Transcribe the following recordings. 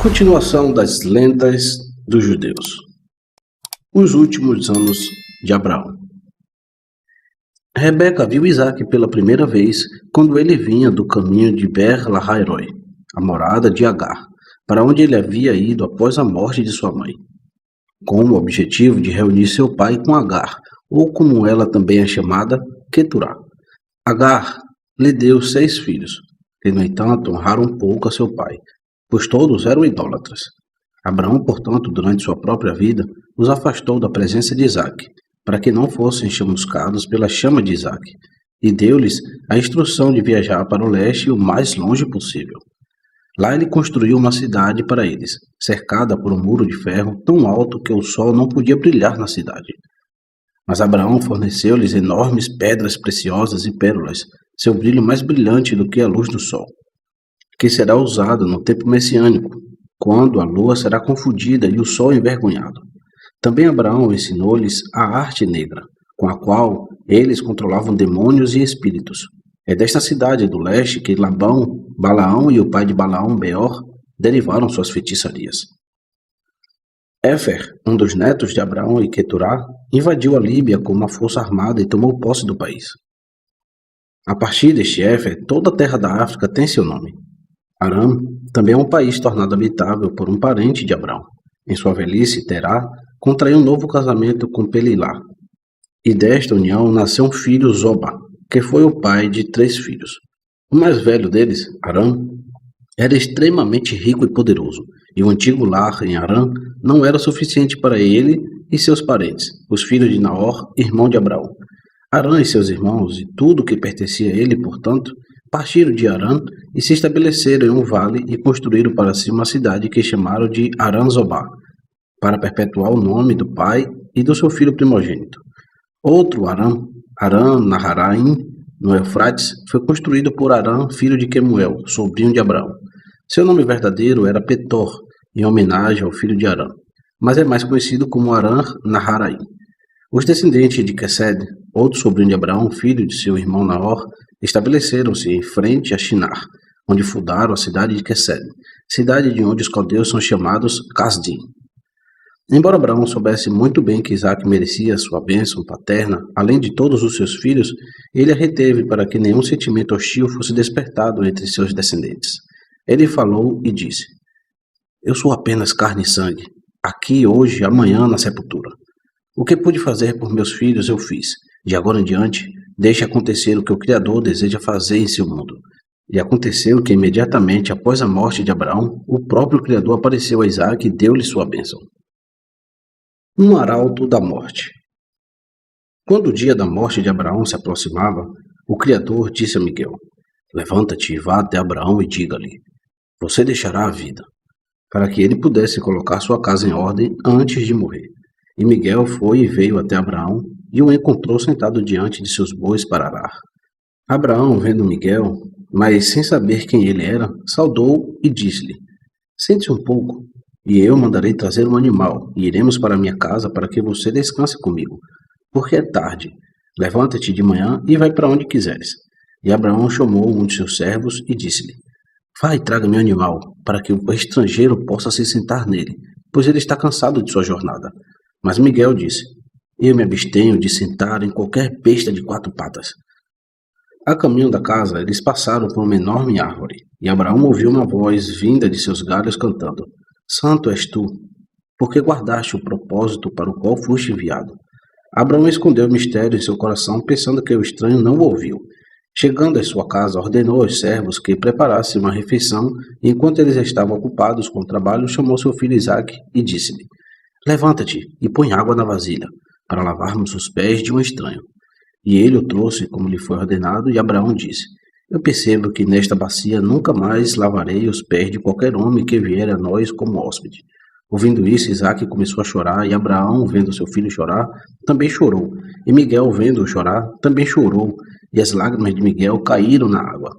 Continuação das lendas dos judeus. Os últimos anos de Abraão. Rebeca viu Isaque pela primeira vez quando ele vinha do caminho de Ber-Lahai-Roi, a morada de Agar, para onde ele havia ido após a morte de sua mãe, com o objetivo de reunir seu pai com Agar, ou como ela também é chamada, Queturá. Agar lhe deu 6 filhos, que no entanto honraram pouco a seu pai, pois todos eram idólatras. Abraão, portanto, durante sua própria vida, os afastou da presença de Isaque, para que não fossem chamuscados pela chama de Isaque, e deu-lhes a instrução de viajar para o leste o mais longe possível. Lá ele construiu uma cidade para eles, cercada por um muro de ferro tão alto que o sol não podia brilhar na cidade. Mas Abraão forneceu-lhes enormes pedras preciosas e pérolas, seu brilho mais brilhante do que a luz do sol, que será usado no tempo messiânico, quando a lua será confundida e o sol envergonhado. Também Abraão ensinou-lhes a arte negra, com a qual eles controlavam demônios e espíritos. É desta cidade do leste que Labão, Balaão e o pai de Balaão, Beor, derivaram suas feitiçarias. Éfer, um dos netos de Abraão e Queturá, invadiu a Líbia com uma força armada e tomou posse do país. A partir deste Éfer, toda a terra da África tem seu nome. Arã também é um país tornado habitável por um parente de Abraão. Em sua velhice, Terá contraiu um novo casamento com Pelilá, e desta união nasceu um filho, Zoba, que foi o pai de 3 filhos. O mais velho deles, Arã, era extremamente rico e poderoso, e o antigo lar em Arã não era suficiente para ele e seus parentes, os filhos de Naor, irmão de Abraão. Arã e seus irmãos, e tudo que pertencia a ele, portanto, partiram de Arã e se estabeleceram em um vale e construíram para si uma cidade que chamaram de Arã-Zobá, para perpetuar o nome do pai e do seu filho primogênito. Outro Arã, Arã-Naharaim, no Eufrates, foi construído por Arã, filho de Quemuel, sobrinho de Abraão. Seu nome verdadeiro era Petor, em homenagem ao filho de Arã, mas é mais conhecido como Arã-Naharaim. Os descendentes de Quesed, outro sobrinho de Abraão, filho de seu irmão Naor, estabeleceram-se em frente a Shinar, onde fundaram a cidade de Quesed, cidade de onde os caldeus são chamados Casdim. Embora Abraão soubesse muito bem que Isaque merecia sua bênção paterna, além de todos os seus filhos, ele a reteve para que nenhum sentimento hostil fosse despertado entre seus descendentes. Ele falou e disse: "Eu sou apenas carne e sangue, aqui hoje, amanhã na sepultura. O que pude fazer por meus filhos eu fiz. De agora em diante, deixe acontecer o que o Criador deseja fazer em seu mundo." E aconteceu que imediatamente após a morte de Abraão, o próprio Criador apareceu a Isaque e deu-lhe sua bênção. Um arauto da morte. Quando o dia da morte de Abraão se aproximava, o Criador disse a Miguel: "Levanta-te e vá até Abraão e diga-lhe: você deixará a vida", para que ele pudesse colocar sua casa em ordem antes de morrer. E Miguel foi e veio até Abraão e o encontrou sentado diante de seus bois para arar. Abraão, vendo Miguel, mas sem saber quem ele era, saudou e disse-lhe: "Sente-se um pouco, e eu mandarei trazer um animal, e iremos para minha casa para que você descanse comigo, porque é tarde. Levanta-te de manhã e vai para onde quiseres." E Abraão chamou um de seus servos e disse-lhe: "Vai, traga meu animal, para que o estrangeiro possa se sentar nele, pois ele está cansado de sua jornada." Mas Miguel disse: "Eu me abstenho de sentar em qualquer besta de 4 patas." A caminho da casa, eles passaram por uma enorme árvore, e Abraão ouviu uma voz vinda de seus galhos cantando: "Santo és tu, porque guardaste o propósito para o qual foste enviado." Abraão escondeu o mistério em seu coração, pensando que o estranho não o ouviu. Chegando à sua casa, ordenou aos servos que preparassem uma refeição, e enquanto eles estavam ocupados com o trabalho, chamou seu filho Isaque e disse-lhe: "Levanta-te e põe água na vasilha, para lavarmos os pés de um estranho." E ele o trouxe como lhe foi ordenado, e Abraão disse: "Eu percebo que nesta bacia nunca mais lavarei os pés de qualquer homem que vier a nós como hóspede." Ouvindo isso, Isaque começou a chorar, e Abraão, vendo seu filho chorar, também chorou. E Miguel, vendo-o chorar, também chorou, e as lágrimas de Miguel caíram na água.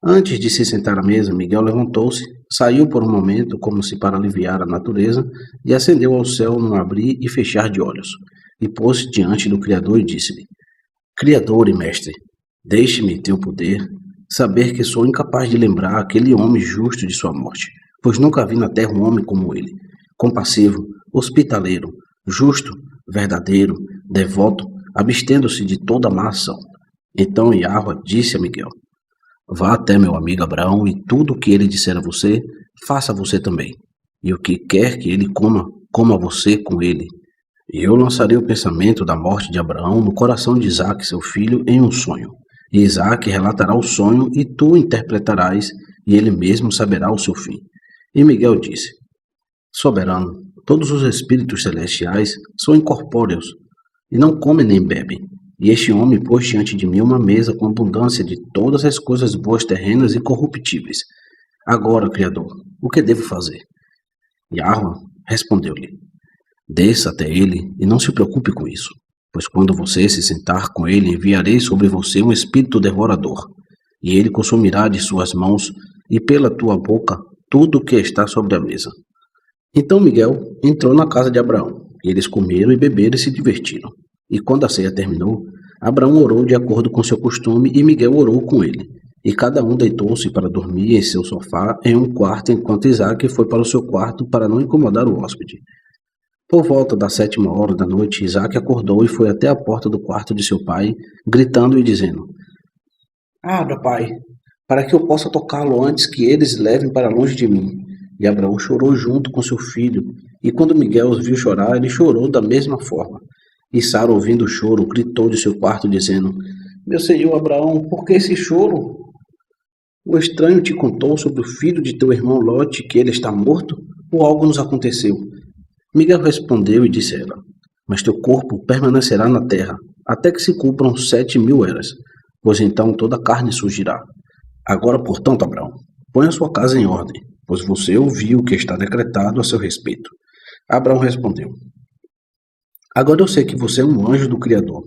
Antes de se sentar à mesa, Miguel levantou-se, saiu por um momento, como se para aliviar a natureza, e acendeu ao céu num abrir e fechar de olhos, e pôs-se diante do Criador e disse-lhe: "Criador e mestre, deixe-me teu poder, saber que sou incapaz de lembrar aquele homem justo de sua morte, pois nunca vi na terra um homem como ele, compassivo, hospitaleiro, justo, verdadeiro, devoto, abstendo-se de toda má ação. Então Yahweh disse a Miguel: Vá até meu amigo Abraão e tudo o que ele disser a você, faça você também. E o que quer que ele coma, coma você com ele. E eu lançarei o pensamento da morte de Abraão no coração de Isaque, seu filho, em um sonho. E Isaque relatará o sonho, e tu interpretarás, e ele mesmo saberá o seu fim. E Miguel disse: Soberano, todos os espíritos celestiais são incorpóreos, e não comem nem bebem. E este homem pôs diante de mim uma mesa com abundância de todas as coisas boas terrenas e corruptíveis. Agora, Criador, o que devo fazer? Yahweh respondeu-lhe: Desça até ele e não se preocupe com isso, pois quando você se sentar com ele, enviarei sobre você um espírito devorador, e ele consumirá de suas mãos e pela tua boca tudo o que está sobre a mesa. Então Miguel entrou na casa de Abraão, e eles comeram e beberam e se divertiram. E quando a ceia terminou, Abraão orou de acordo com seu costume e Miguel orou com ele. E cada um deitou-se para dormir em seu sofá em um quarto, enquanto Isaque foi para o seu quarto para não incomodar o hóspede. Por volta da 7ª da noite, Isaque acordou e foi até a porta do quarto de seu pai, gritando e dizendo: Abra, pai, para que eu possa tocá-lo antes que eles levem para longe de mim. E Abraão chorou junto com seu filho, e quando Miguel os viu chorar, ele chorou da mesma forma. E Sara, ouvindo o choro, gritou de seu quarto, dizendo: Meu senhor Abraão, por que esse choro? O estranho te contou sobre o filho de teu irmão Lote, que ele está morto, ou algo nos aconteceu? Miguel respondeu e disse a ela: Mas teu corpo permanecerá na terra, até que se cumpram 7.000 eras, pois então toda a carne surgirá. Agora, portanto, Abraão, põe a sua casa em ordem, pois você ouviu o que está decretado a seu respeito. Abraão respondeu: Agora eu sei que você é um anjo do Criador,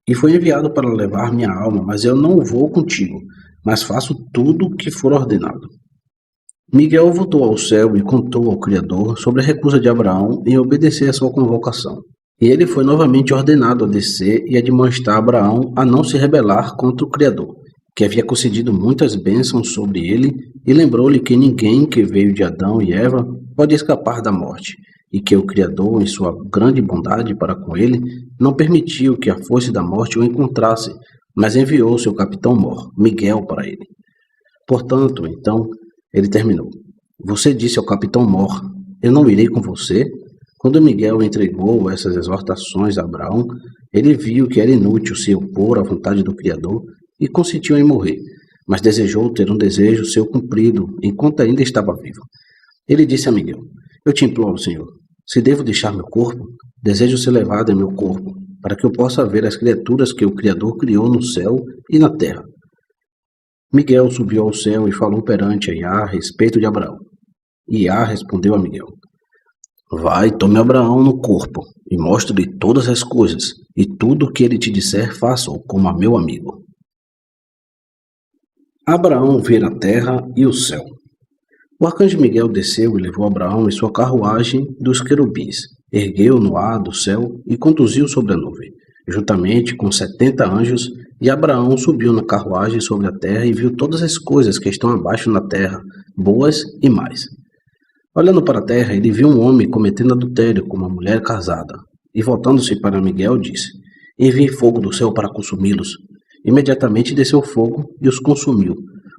e foi enviado para levar minha alma, mas eu não vou contigo, mas faço tudo o que for ordenado. Miguel voltou ao céu e contou ao Criador sobre a recusa de Abraão em obedecer a sua convocação. E ele foi novamente ordenado a descer e admoestar Abraão a não se rebelar contra o Criador, que havia concedido muitas bênçãos sobre ele, e lembrou-lhe que ninguém que veio de Adão e Eva pode escapar da morte, e que o Criador, em sua grande bondade para com ele, não permitiu que a foice da morte o encontrasse, mas enviou seu capitão-mor, Miguel, para ele. Portanto, então, ele terminou: Você disse ao capitão-mor: Eu não irei com você? Quando Miguel entregou essas exortações a Abraão, ele viu que era inútil se opor à vontade do Criador e consentiu em morrer, mas desejou ter um desejo seu cumprido enquanto ainda estava vivo. Ele disse a Miguel: Eu te imploro, Senhor, se devo deixar meu corpo, desejo ser levado em meu corpo, para que eu possa ver as criaturas que o Criador criou no céu e na terra. Miguel subiu ao céu e falou perante a Iá a respeito de Abraão. E Iá respondeu a Miguel: Vai, tome Abraão no corpo, e mostre-lhe todas as coisas, e tudo o que ele te disser, faça-o como a meu amigo. Abraão vê a terra e o céu. O arcanjo Miguel desceu e levou Abraão em sua carruagem dos querubins, ergueu no ar do céu e conduziu sobre a nuvem, juntamente com 70 anjos, e Abraão subiu na carruagem sobre a terra e viu todas as coisas que estão abaixo na terra, boas e mais. Olhando para a terra, ele viu um homem cometendo adultério com uma mulher casada, e voltando-se para Miguel, disse: Envie fogo do céu para consumi-los. Imediatamente desceu fogo e os consumiu,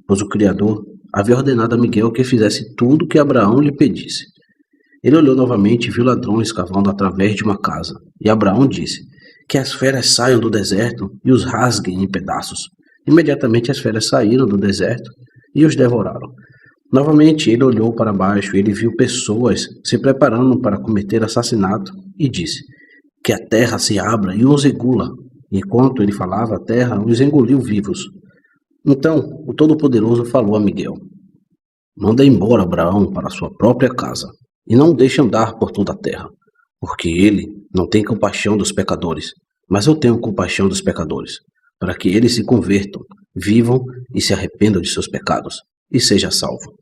pois o Criador havia ordenado a Miguel que fizesse tudo o que Abraão lhe pedisse. Ele olhou novamente e viu ladrões cavando através de uma casa, e Abraão disse: Que as feras saiam do deserto e os rasguem em pedaços. Imediatamente as feras saíram do deserto e os devoraram. Novamente ele olhou para baixo e ele viu pessoas se preparando para cometer assassinato e disse: Que a terra se abra e os engula. Enquanto ele falava, a terra os engoliu vivos. Então o Todo-Poderoso falou a Miguel: Manda embora Abraão para sua própria casa e não deixe andar por toda a terra, porque ele não tem compaixão dos pecadores, mas eu tenho compaixão dos pecadores, para que eles se convertam, vivam e se arrependam de seus pecados, e seja salvo.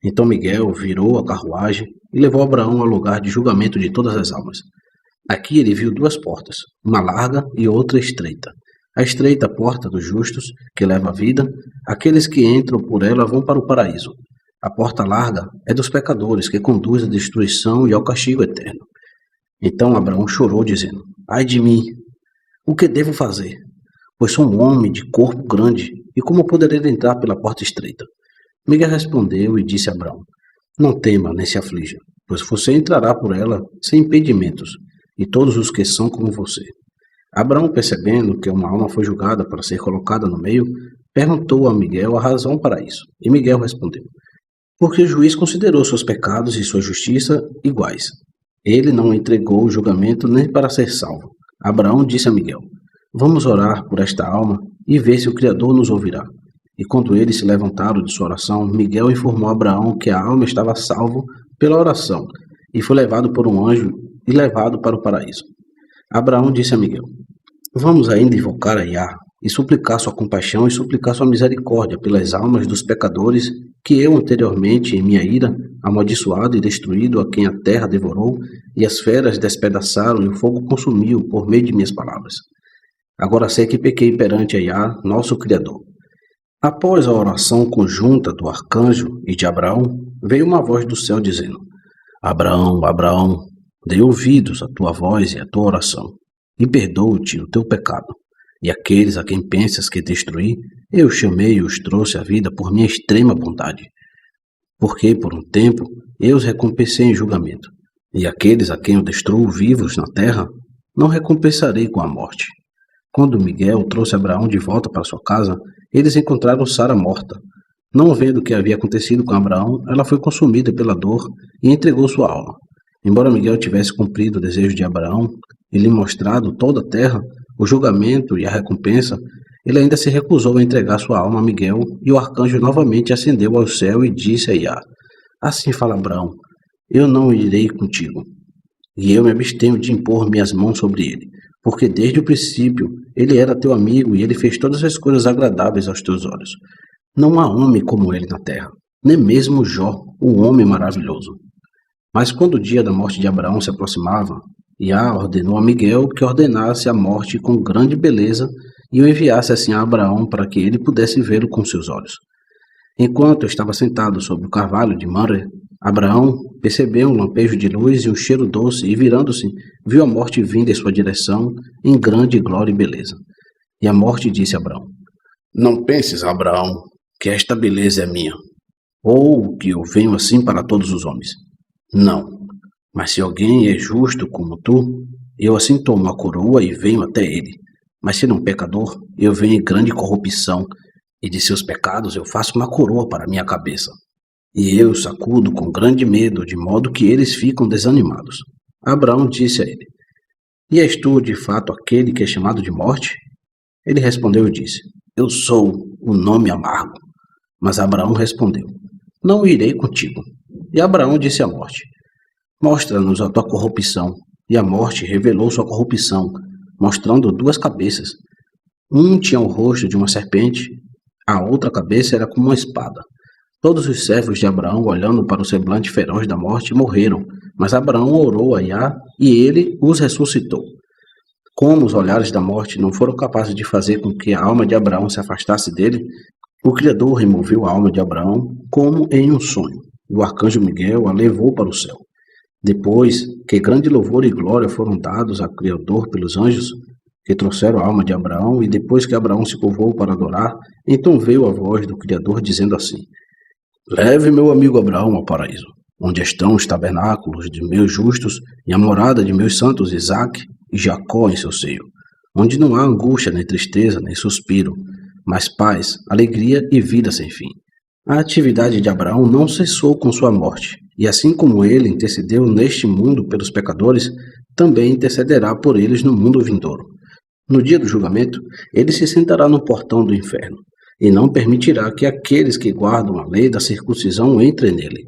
Então Miguel virou a carruagem e levou Abraão ao lugar de julgamento de todas as almas. Aqui ele viu 2 portas, uma larga e outra estreita. A estreita porta dos justos, que leva à vida, aqueles que entram por ela vão para o paraíso. A porta larga é dos pecadores, que conduz à destruição e ao castigo eterno. Então Abraão chorou, dizendo: Ai de mim, o que devo fazer? Pois sou um homem de corpo grande, e como poderei entrar pela porta estreita? Miguel respondeu e disse a Abraão: Não tema, nem se aflija, pois você entrará por ela sem impedimentos, e todos os que são como você. Abraão, percebendo que uma alma foi julgada para ser colocada no meio, perguntou a Miguel a razão para isso. E Miguel respondeu: Porque o juiz considerou seus pecados e sua justiça iguais. Ele não entregou o julgamento nem para ser salvo. Abraão disse a Miguel: Vamos orar por esta alma e ver se o Criador nos ouvirá. E quando eles se levantaram de sua oração, Miguel informou a Abraão que a alma estava salvo pela oração, e foi levado por um anjo e levado para o paraíso. Abraão disse a Miguel: Vamos ainda invocar a Iá, e suplicar sua compaixão e suplicar sua misericórdia pelas almas dos pecadores que eu anteriormente, em minha ira, amaldiçoado e destruído a quem a terra devorou, e as feras despedaçaram e o fogo consumiu por meio de minhas palavras. Agora sei que pequei perante a Iá, nosso Criador. Após a oração conjunta do arcanjo e de Abraão, veio uma voz do céu dizendo: Abraão, Abraão, dei ouvidos à tua voz e à tua oração, e perdoe-te o teu pecado. E aqueles a quem pensas que destruí, eu chamei e os trouxe à vida por minha extrema bondade. Porque, por um tempo, eu os recompensei em julgamento. E aqueles a quem eu destruo vivos na terra, não recompensarei com a morte. Quando Miguel trouxe Abraão de volta para sua casa, eles encontraram Sara morta. Não vendo o que havia acontecido com Abraão, ela foi consumida pela dor e entregou sua alma. Embora Miguel tivesse cumprido o desejo de Abraão e lhe mostrado toda a terra, o julgamento e a recompensa, ele ainda se recusou a entregar sua alma a Miguel, e o arcanjo novamente ascendeu ao céu e disse a Iá: Assim fala Abraão: Eu não irei contigo, e eu me abstenho de impor minhas mãos sobre ele, porque desde o princípio ele era teu amigo e ele fez todas as coisas agradáveis aos teus olhos. Não há homem como ele na terra, nem mesmo Jó, o homem maravilhoso. Mas quando o dia da morte de Abraão se aproximava, Iá ordenou a Miguel que ordenasse a morte com grande beleza e o enviasse assim a Abraão para que ele pudesse vê-lo com seus olhos. Enquanto estava sentado sobre o carvalho de Mamre, Abraão percebeu um lampejo de luz e um cheiro doce e, virando-se, viu a morte vindo em sua direção em grande glória e beleza. E a morte disse a Abraão: Não penses, Abraão, que esta beleza é minha, ou que eu venho assim para todos os homens. Não. Mas se alguém é justo como tu, eu assim tomo a coroa e venho até ele. Mas se não pecador, eu venho em grande corrupção, e de seus pecados eu faço uma coroa para minha cabeça. E eu sacudo com grande medo, de modo que eles ficam desanimados. Abraão disse a ele: E és tu, de fato, aquele que é chamado de morte? Ele respondeu e disse: Eu sou o nome amargo. Mas Abraão respondeu: Não irei contigo. E Abraão disse à morte: Mostra-nos a tua corrupção. E a morte revelou sua corrupção, mostrando duas cabeças. Um tinha o rosto de uma serpente, a outra cabeça era como uma espada. Todos os servos de Abraão, olhando para o semblante feroz da morte, morreram, mas Abraão orou a Iá e ele os ressuscitou. Como os olhares da morte não foram capazes de fazer com que a alma de Abraão se afastasse dele, o Criador removeu a alma de Abraão como em um sonho, e o arcanjo Miguel a levou para o céu. Depois que grande louvor e glória foram dados ao Criador pelos anjos, que trouxeram a alma de Abraão, e depois que Abraão se curvou para adorar, então veio a voz do Criador dizendo assim: Leve meu amigo Abraão ao paraíso, onde estão os tabernáculos de meus justos e a morada de meus santos Isaque e Jacó em seu seio, onde não há angústia, nem tristeza, nem suspiro, mas paz, alegria e vida sem fim. A atividade de Abraão não cessou com sua morte, e assim como ele intercedeu neste mundo pelos pecadores, também intercederá por eles no mundo vindouro. No dia do julgamento, ele se sentará no portão do inferno, e não permitirá que aqueles que guardam a lei da circuncisão entrem nele.